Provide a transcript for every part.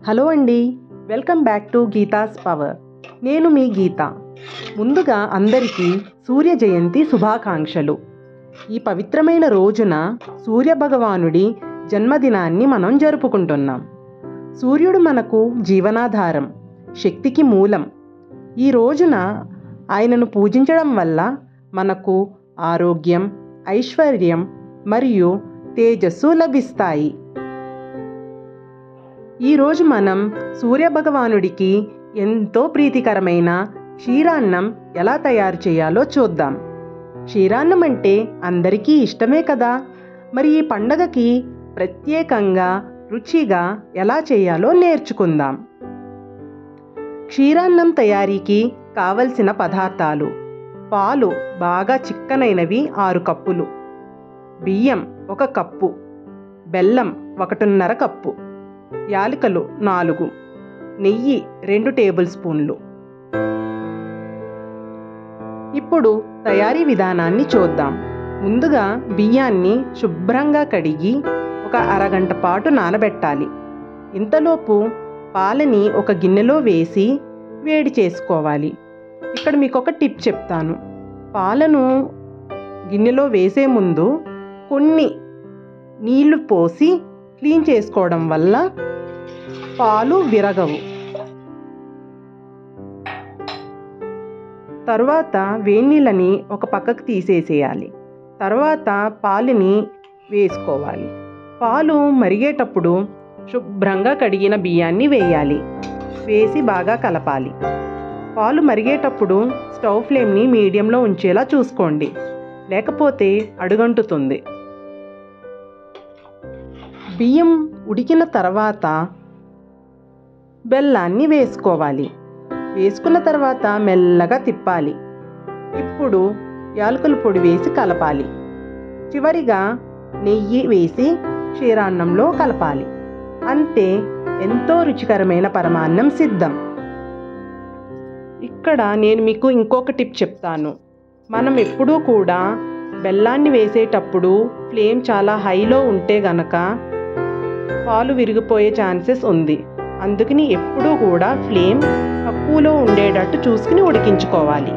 Hello అండి, welcome back to Geetha's power. నేను మీ గీత. ముందుగా అందరికీ సూర్య జయంతి శుభాకాంక్షలు. ఈ పవిత్రమైన రోజున సూర్య భగవానుడి జన్మదినాన్ని మనం జరుపుకుంటున్నాం. సూర్యుడు మనకు జీవనాధారం, శక్తికి మూలం. ఈ రోజున ఆయనను పూజించడం వల్ల మనకు ఆరోగ్యం, ఐశ్వర్యం మరియు తేజస్సు లభిస్తాయి. ఈరోజు మనం సూర్యభగవానుడికి ఎంతో ప్రీతికరమైన క్షీరాన్నం ఎలా తయారు చేయాలో చూద్దాం. క్షీరాన్నం అంటే అందరికీ ఇష్టమే కదా. మరి ఈ పండగకి ప్రత్యేకంగా రుచిగా ఎలా చేయాలో నేర్చుకుందాం. క్షీరాన్నం తయారీకి కావలసిన పదార్థాలు: పాలు బాగా చిక్కనైనవి 6 కప్పులు, బియ్యం 1 కప్పు, బెల్లం 1.5 కప్పు, యాలకులు 4, నెయ్యి 2 టేబుల్ స్పూన్లు. ఇప్పుడు తయారీ విధానాన్ని చూద్దాం. ముందుగా బియ్యాన్ని శుభ్రంగా కడిగి ఒక అరగంట పాటు నానబెట్టాలి. ఇంతలోపు పాలని ఒక గిన్నెలో వేసి వేడి చేసుకోవాలి. ఇక్కడ మీకు ఒక టిప్ చెప్తాను. పాలను గిన్నెలో వేసే ముందు కొన్ని నీళ్లు పోసి క్లీన్ చేసుకోవడం వల్ల పాలు విరగవు. తర్వాత వేడినీళ్ళని ఒక పక్కకు తీసేసేయాలి. తర్వాత పాలని వేసుకోవాలి. పాలు మరిగేటప్పుడు శుభ్రంగా కడిగిన బియ్యాన్ని వేయాలి. వేసి బాగా కలపాలి. పాలు మరిగేటప్పుడు స్టవ్ ఫ్లేమ్ని మీడియంలో ఉంచేలా చూసుకోండి, లేకపోతే అడుగంటుతుంది. బియ్యం ఉడికిన తర్వాత బెల్లాన్ని వేసుకోవాలి. వేసుకున్న తర్వాత మెల్లగా తిప్పాలి. ఇప్పుడు యాలకుల పొడి వేసి కలపాలి. చివరిగా నెయ్యి వేసి క్షీరాన్నంలో కలపాలి. అంతే, ఎంతో రుచికరమైన పరమాన్నం సిద్ధం. ఇక్కడ నేను మీకు ఇంకొక టిప్ చెప్తాను. మనం ఎప్పుడూ కూడా బెల్లాన్ని వేసేటప్పుడు ఫ్లేమ్ చాలా హైలో ఉంటే గనక పాలు విరిగిపోయే ఛాన్సెస్ ఉంది. అందుకని ఎప్పుడూ కూడా ఫ్లేమ్ తక్కువలో ఉండేటట్టు చూసుకుని ఉడికించుకోవాలి.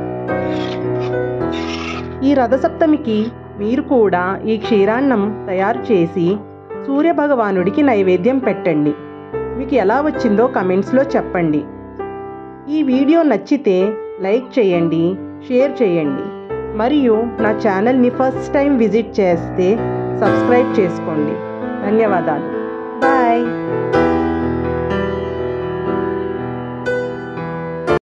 ఈ రథసప్తమికి మీరు కూడా ఈ క్షీరాన్నం తయారు చేసి సూర్యభగవానుడికి నైవేద్యం పెట్టండి. మీకు ఎలా వచ్చిందో కమెంట్స్లో చెప్పండి. ఈ వీడియో నచ్చితే లైక్ చేయండి, షేర్ చేయండి, మరియు నా ఛానల్ని ఫస్ట్ టైం విజిట్ చేస్తే సబ్స్క్రైబ్ చేసుకోండి. ధన్యవాదాలు.